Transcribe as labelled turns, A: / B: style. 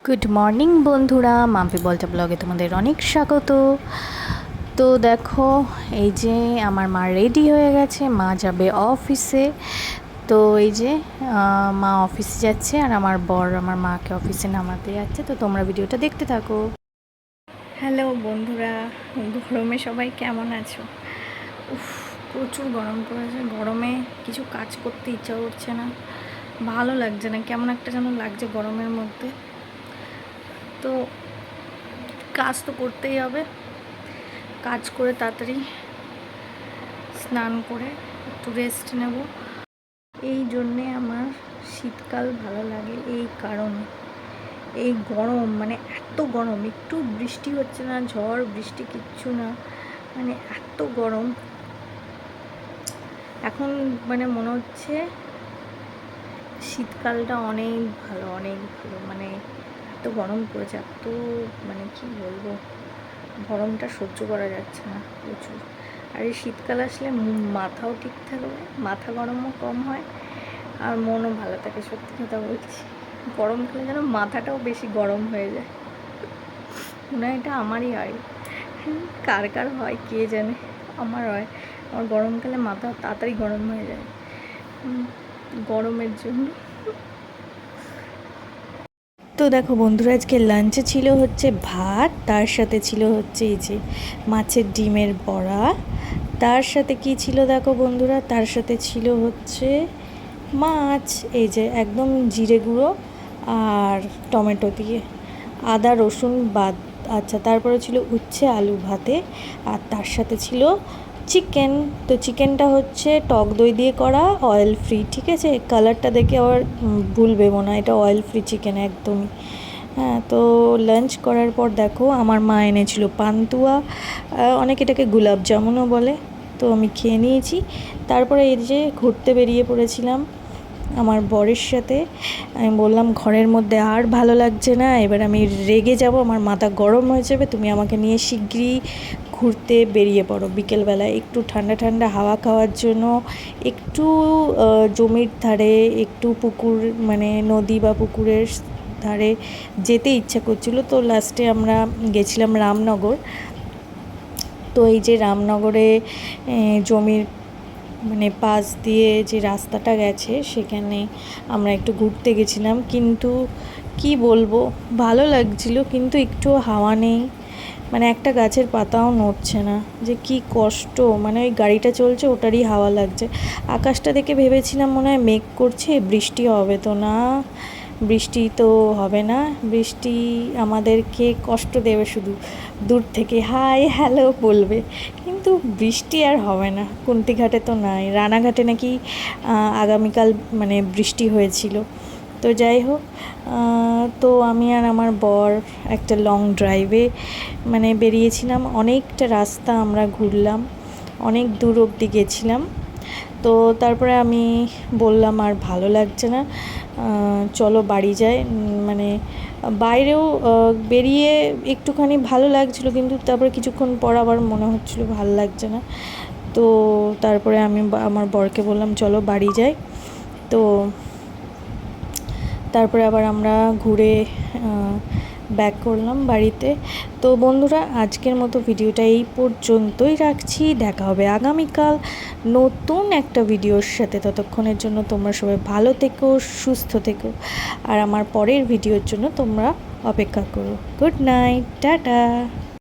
A: Good morning বন্ধুরা, মাম্পি বলটা ব্লগে তোমাদের অনেক স্বাগত। তো দেখো, এই যে আমার মা রেডি হয়ে গেছে, মা যাবে অফিসে। তো এই যে মা অফিসে যাচ্ছে আর আমার বর আমার মাকে অফিসে নামাতে যাচ্ছে। তো তোমরা ভিডিওটা দেখতে থাকো। হ্যালো বন্ধুরা, গরমে সবাই কেমন আছো? উফ, প্রচুর গরম পড়েছে। গরমে কিছু কাজ করতে ইচ্ছা করছে না, ভালো লাগছে না, কেমন একটা যেন লাগছে গরমের মধ্যে। তো কাজ তো করতেই হবে, কাজ করে তাড়াতাড়ি স্নান করে একটু রেস্ট নেব। এই জন্যে আমার শীতকাল ভালো লাগে, এই কারণে। এই গরম মানে এত গরম, একটু বৃষ্টি হচ্ছে না, ঝড় বৃষ্টি কিচ্ছু না, মানে এত গরম। এখন মানে মনে হচ্ছে শীতকালটা অনেক ভালো, অনেক ভালো। মানে এত গরম পড়েছে, এত মানে কি বলবো, গরমটা সহ্য করা যাচ্ছে না প্রচুর। আর এই শীতকাল আসলে মাথাও ঠিক থাকবে, মাথা গরমও কম হয় আর মনও ভালো থাকে। সত্যি কথা বলছি, গরমকালে যেন মাথাটাও বেশি গরম হয়ে যায়, মনে হয় এটা আমারই হয়। কার কার হয় কে জানে, আমার হয়। আমার গরমকালে মাথা তাড়াতাড়ি গরম হয়ে যায় গরমের জন্য। তো দেখো বন্ধুরা, আজকে লাঞ্চে ছিল হচ্ছে ভাত, তার সাথে ছিল হচ্ছে এই যে মাছের ডিমের বড়া। তার সাথে কি ছিল দেখো বন্ধুরা, তার সাথে ছিল হচ্ছে মাছ, এই যে একদম জিরে গুঁড়ো আর টমেটো দিয়ে, আদা রসুন বাদ। আচ্ছা, তারপরে ছিল উচ্ছে আলু ভাতে, আর তার সাথে ছিল চিকেন। তো চিকেনটা হচ্ছে টক দই দিয়ে করা, অয়েল ফ্রি, ঠিক আছে? কালারটা দেখে আবার ভুল ভেবো না, এটা অয়েল ফ্রি চিকেন একদমই। হ্যাঁ, তো লাঞ্চ করার পর দেখো আমার মা এনেছিল পান্তুয়া, অনেকে এটাকে গুলাব জামুনও বলে। তো আমি খেয়ে নিয়েছি। তারপরে এই যে ঘুরতে বেরিয়ে পড়েছিলাম আমার বরের সাথে। আমি বললাম ঘরের মধ্যে আর ভালো লাগছে না, এবার আমি রেগে যাব, আমার মাথা গরম হয়ে যাবে, তুমি আমাকে নিয়ে শিগগিরই ঘুরতে বেরিয়ে পড়ো। বিকেলবেলায় একটু ঠান্ডা ঠান্ডা হাওয়া খাওয়ার জন্য একটু জমির ধারে, একটু পুকুর মানে নদী বা পুকুরের ধারে যেতে ইচ্ছা করছিল। তো লাস্টে আমরা গেছিলাম রামনগর। তো এই যে রামনগরে জমির মানে পাশ দিয়ে যে রাস্তাটা গেছে, সেখানে আমরা একটু ঘুরতে গেছিলাম। কিন্তু কি বলবো, ভালো লাগছিল, কিন্তু একটু হাওয়া নেই, মানে একটা গাছের পাতাও নড়ছে না, যে কি কষ্ট। মানে ওই গাড়িটা চলছে, ওটারই হাওয়া লাগছে। আকাশটা দেখে ভেবেছিলাম মনে হয় মেঘ করছে, বৃষ্টি হবে, তো না, বৃষ্টি তো হবে না। বৃষ্টি আমাদেরকে কষ্ট দেবে, শুধু দূর থেকে হাই হ্যালো বলবে, কিন্তু বৃষ্টি আর হবে না। কুন্তিঘাটে তো নাই, রানাঘাটে নাকি আগামীকাল মানে বৃষ্টি হয়েছিল। তো যাই হোক, তো আমি আর আমার বর একটা লং ড্রাইভে মানে বেরিয়েছিলাম। অনেকটা রাস্তা আমরা ঘুরলাম, অনেক দূর অবধি গেছিলাম। তো তারপরে আমি বললাম আর ভালো লাগছে না, চলো বাড়ি যাই। মানে বাইরেও বেরিয়ে একটুখানি ভালো লাগছিলো, কিন্তু তারপরে কিছুক্ষণ পর আবার মনে হচ্ছিলো ভালো লাগছে না। তো তারপরে আমি আমার বরকে বললাম চলো বাড়ি যাই। তো তারপরে আবার আমরা ঘুরে ব্যাক করলাম বাড়িতে। তো বন্ধুরা, আজকের মতো ভিডিওটা এই পর্যন্তই রাখছি। দেখা হবে আগামীকাল নতুন একটা ভিডিওর সাথে। ততক্ষণের জন্য তোমরা সবাই ভালো থেকো, সুস্থ থেকো, আর আমার পরের ভিডিওর জন্য তোমরা অপেক্ষা করো। Good night, tata.